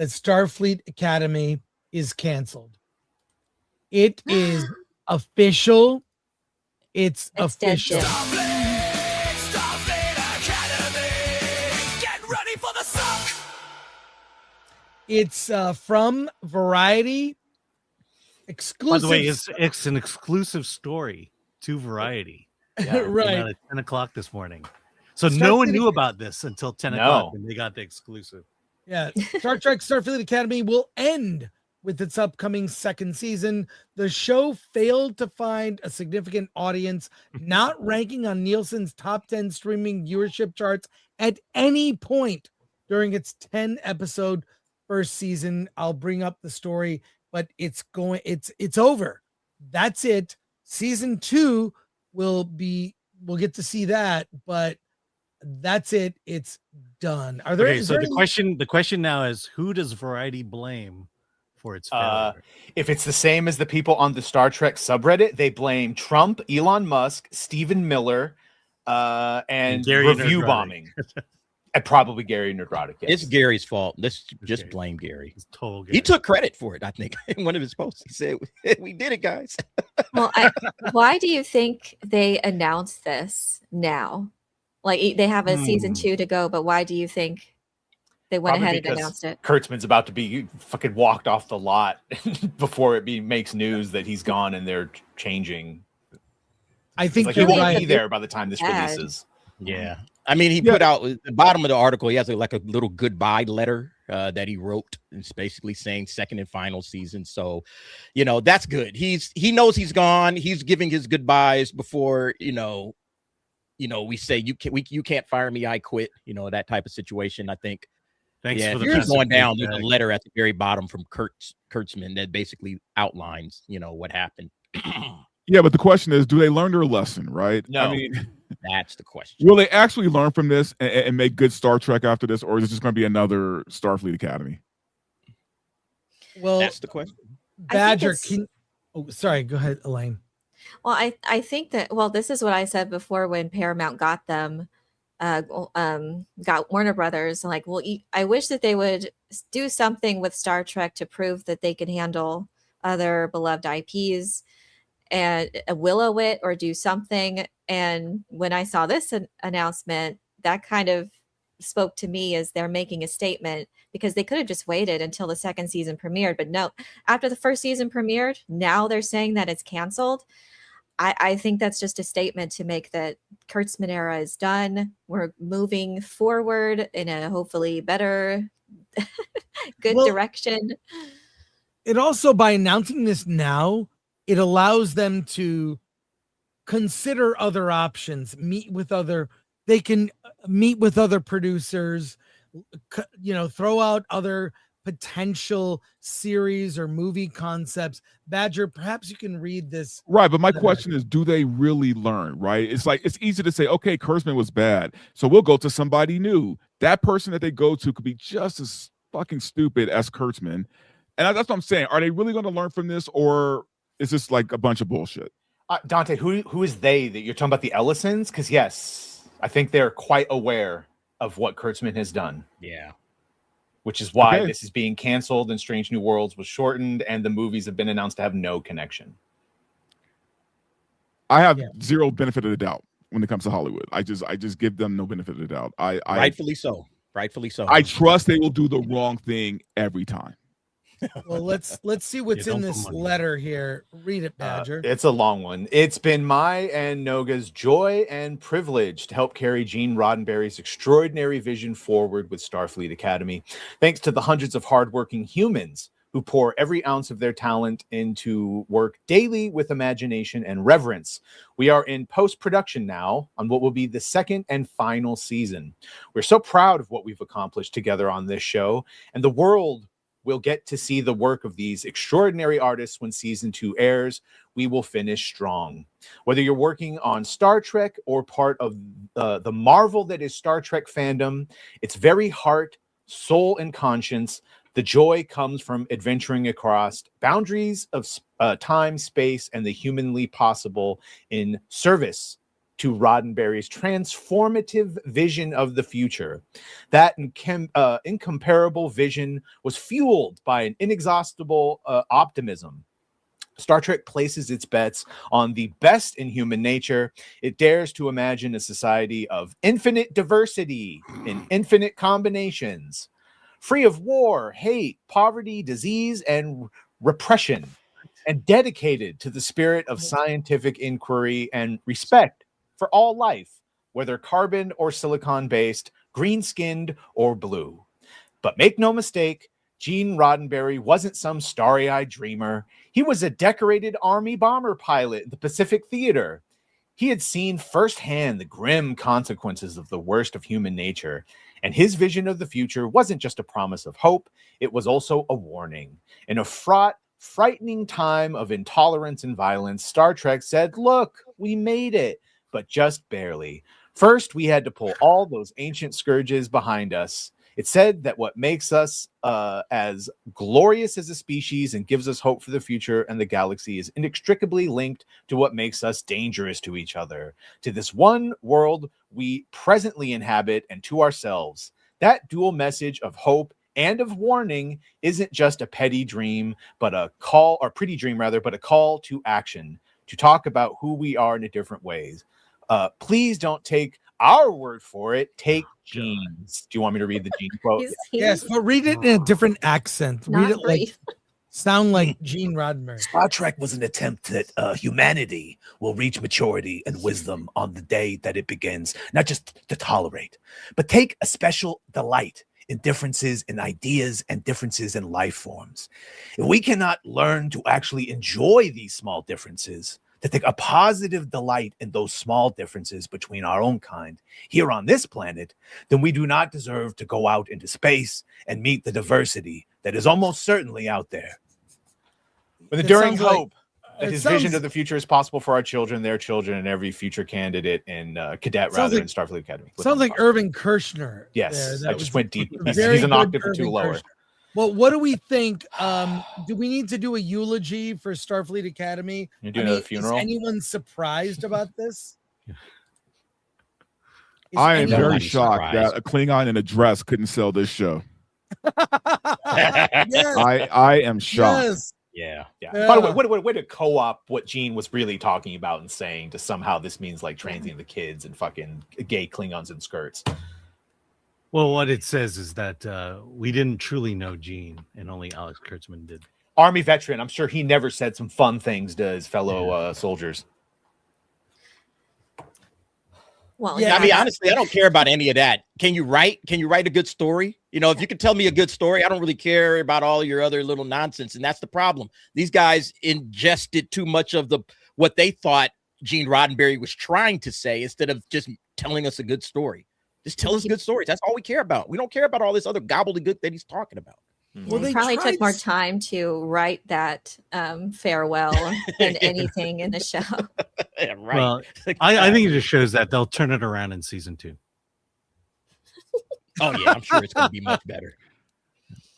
that Starfleet Academy is canceled. It is official. It's official. Dead. Starfleet Academy. Get ready for the suck. It's from Variety. Exclusive. By the way, it's an exclusive story to Variety. Yeah, right. At 10 o'clock this morning. So no one knew about this until 10 o'clock when they got the exclusive. Yeah. Star Trek Starfleet Academy will end with its upcoming second season. The show failed to find a significant audience, not ranking on Nielsen's top 10 streaming viewership charts at any point during its 10-episode first season. I'll bring up the story, but it's over. That's it. Season 2 we'll get to see that, but that's it. It's done. The question now is, who does Variety blame for its failure? If it's the same as the people on the Star Trek subreddit, they blame Trump, Elon Musk, Stephen Miller, and review bombing. And probably Gary Nerdrotic. Yes. It's Gary's fault. Let's just blame Gary. It's total Gary. He took credit for it, I think. In one of his posts, he said, "We did it, guys." Well, why do you think they announced this now? Like, they have a season 2 to go, but why do you think they went ahead and announced it? Kurtzman's about to be fucking walked off the lot before it makes news that he's gone and they're changing. I think he won't be there by the time this releases. Yeah. I mean, he put out at the bottom of the article, he has a little goodbye letter that he wrote. It's basically saying second and final season. So, that's good. He knows he's gone. He's giving his goodbyes before, we say you can't fire me, I quit. That type of situation. I think. Thanks for the he's going down. There's a letter at the very bottom from Kurtzman that basically outlines, what happened. Yeah, but the question is, do they learn their lesson, right? No. I mean, that's the question. Will they actually learn from this and make good Star Trek after this, or is it just going to be another Starfleet Academy? Well, that's the question. Badger, sorry, go ahead, Elaine. Well, I think that, this is what I said before when Paramount got them, got Warner Brothers. Like, I wish that they would do something with Star Trek to prove that they can handle other beloved IPs and willow it or do something. And when I saw this announcement, that kind of spoke to me as they're making a statement, because they could have just waited until the second season premiered. But no, after the first season premiered, now they're saying that it's canceled. I think that's just a statement to make that Kurtzman era is done. We're moving forward in a hopefully better, good direction. It also, by announcing this now, it allows them to consider other options, they can meet with other producers, throw out other potential series or movie concepts. Badger, perhaps you can read this. Right, but my question is, do they really learn, right? It's like, it's easy to say, okay, Kurtzman was bad, so we'll go to somebody new. That person that they go to could be just as fucking stupid as Kurtzman. And that's what I'm saying. Are they really going to learn from this, or is this like a bunch of bullshit? Dante, who is they that you're talking about? The Ellisons? Because yes, I think they're quite aware of what Kurtzman has done. Yeah. Which is why this is being canceled and Strange New Worlds was shortened and the movies have been announced to have no connection. I have zero benefit of the doubt when it comes to Hollywood. I just give them no benefit of the doubt. Rightfully so. I trust they will do the wrong thing every time. Well, let's see what's in this letter here. Read it, Badger. It's a long one. It's been my and Noga's joy and privilege to help carry Gene Roddenberry's extraordinary vision forward with Starfleet Academy. Thanks to the hundreds of hardworking humans who pour every ounce of their talent into work daily with imagination and reverence. We are in post-production now on what will be the second and final season. We're so proud of what we've accomplished together on this show, and the world will get to see the work of these extraordinary artists when season 2 airs. We will finish strong. Whether you're working on Star Trek or part of the marvel that is Star Trek fandom, its very heart, soul, and conscience, the joy comes from adventuring across boundaries of time, space, and the humanly possible in service to Roddenberry's transformative vision of the future. That incomparable vision was fueled by an inexhaustible optimism. Star Trek places its bets on the best in human nature. It dares to imagine a society of infinite diversity in infinite combinations, free of war, hate, poverty, disease, and repression, and dedicated to the spirit of scientific inquiry and respect for all life, whether carbon or silicon-based, green-skinned or blue. But make no mistake, Gene Roddenberry wasn't some starry-eyed dreamer. He was a decorated Army bomber pilot in the Pacific Theater. He had seen firsthand the grim consequences of the worst of human nature, and his vision of the future wasn't just a promise of hope, it was also a warning. In a fraught, frightening time of intolerance and violence, Star Trek said, look, we made it, but just barely. First, we had to pull all those ancient scourges behind us. It said that what makes us as glorious as a species and gives us hope for the future and the galaxy is inextricably linked to what makes us dangerous to each other, to this one world we presently inhabit, and to ourselves. That dual message of hope and of warning isn't just a petty dream, but a call, or pretty dream rather, but a call to action, to talk about who we are in a different ways. Please don't take our word for it. Take Gene's. Do you want me to read the Gene quote? Yes, but read it in a different accent. Read it like brief. sound like Gene Roddenberry. Star Trek was an attempt that humanity will reach maturity and wisdom on the day that it begins, not just to tolerate, but take a special delight in differences in ideas and differences in life forms. If we cannot learn to actually enjoy these small differences, to take a positive delight in those small differences between our own kind here on this planet, then we do not deserve to go out into space and meet the diversity that is almost certainly out there. With It enduring sounds like- hope that it his vision sounds- of the future is possible for our children, their children, and every future candidate in cadet Sounds rather like- in Starfleet Academy. Sounds like Irving Kirshner. Yes, there. I just went deep. a He's very an good octave or two Irving lower. Kirshner. Well, what do we think? Do we need to do a eulogy for Starfleet Academy? You do another funeral? Is anyone surprised about this? Is I am anyone- very Nobody's shocked surprised. that a Klingon in a dress couldn't sell this show. Yes, I am shocked. yes. Yeah. Yeah. By the way to co-op what Gene was really talking about and saying to somehow this means like transing the kids and fucking gay Klingons in skirts. Well, what it says is that we didn't truly know Gene, and only Alex Kurtzman did. Army veteran. I'm sure he never said some fun things to his fellow soldiers. Well, Yeah, I mean, honestly, I don't care about any of that. Can you write a good story? You know, if you can tell me a good story, I don't really care about all your other little nonsense. And that's the problem. These guys ingested too much of what they thought Gene Roddenberry was trying to say instead of just telling us a good story. Just tell us good stories. That's all we care about. We don't care about all this other gobbledygook that he's talking about. Well, They they probably tried took more s- time to write that farewell than anything in the show. Yeah, right. Well, I think it just shows that they'll turn it around in season 2. Oh yeah, I'm sure it's going to be much better.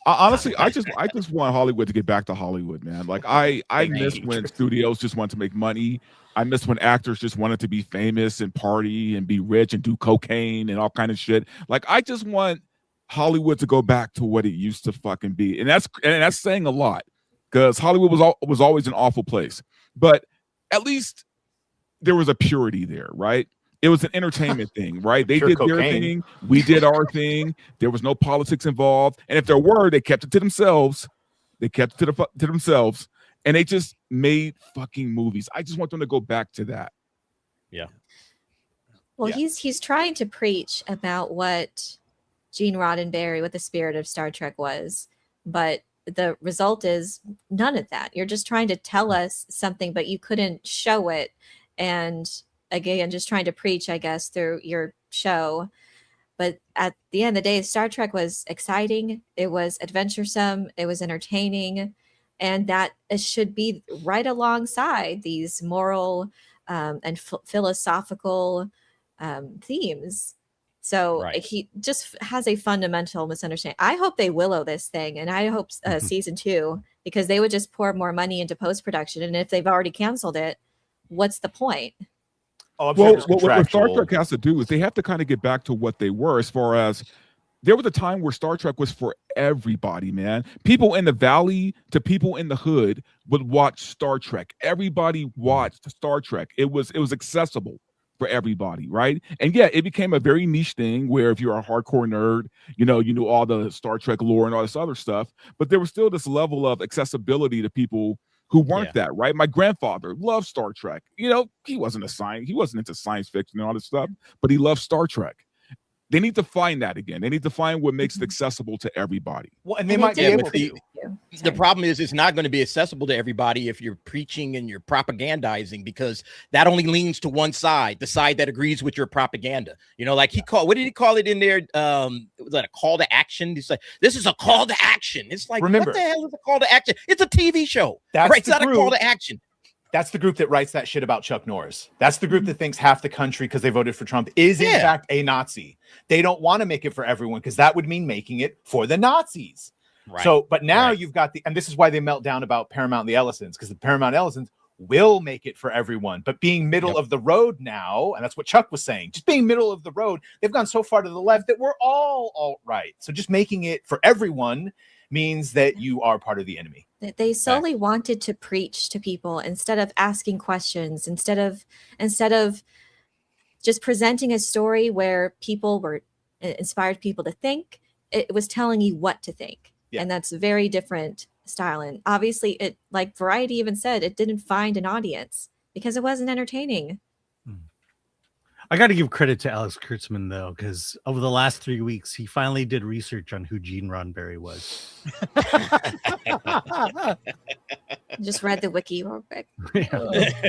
Honestly, I just want Hollywood to get back to Hollywood, man. Like I miss when studios just want to make money. I miss when actors just wanted to be famous and party and be rich and do cocaine and all kind of shit. Like I just want Hollywood to go back to what it used to fucking be, and that's saying a lot because Hollywood was always an awful place. But at least there was a purity there, right? It was an entertainment thing, right? They Pure did their cocaine. thing, we did our thing. There was no politics involved, and if there were, they kept it to themselves. They kept it to themselves, and they just made fucking movies. I just want them to go back to that. Well, Yeah. he's trying to preach about what Gene Roddenberry, what the spirit of Star Trek was, but the result is none of that. You're just trying to tell us something, but you couldn't show it. And again, just trying to preach, I guess, through your show. But at the end of the day, Star Trek was exciting. It was adventuresome. It was entertaining. And that it should be right alongside these moral and philosophical themes. So Right. he just has a fundamental misunderstanding. I hope they willow this thing, and I hope season 2, because they would just pour more money into post-production. And if they've already canceled it, what's the point? Oh, I'm sure Well, there's what Star contractual. Trek has to do is they have to kind of get back to what they were, as far as there was a time where Star Trek was for everybody, man. People in the valley to people in the hood would watch Star Trek. Everybody watched Star Trek. It was accessible for everybody, right? And yeah, it became a very niche thing where if you're a hardcore nerd, you knew all the Star Trek lore and all this other stuff, but there was still this level of accessibility to people who weren't that, right? My grandfather loved Star Trek. He wasn't into science fiction and all this stuff, but he loved Star Trek. They need to find that again. They need to find what makes it accessible to everybody. Well, and they might be able to. The problem is it's not going to be accessible to everybody if you're preaching and you're propagandizing, because that only leans to one side, the side that agrees with your propaganda. Like what did he call it in there? Was that a call to action? He's like, this is a call to action. It's like, Remember, what the hell is a call to action? It's a TV show. That's right? It's not a call to action. That's the group that writes that shit about Chuck Norris. That's the group that thinks half the country, because they voted for Trump, is in fact a Nazi. They don't want to make it for everyone, because that would mean making it for the Nazis. Right. So, but now you've got and this is why they melt down about Paramount and the Ellisons, because the Paramount Ellisons will make it for everyone. But being middle of the road now, and that's what Chuck was saying, just being middle of the road, they've gone so far to the left that we're all alt-right. So just making it for everyone means that you are part of the enemy. They solely wanted to preach to people instead of asking questions, instead of just presenting a story where people were inspired people to think. It was telling you what to think. Yeah. And that's a very different style. And obviously, it, like Variety even said, it didn't find an audience because it wasn't entertaining. I got to give credit to Alex Kurtzman, though, because over the last 3 weeks, he finally did research on who Gene Roddenberry was. Just read the wiki real quick. Yeah.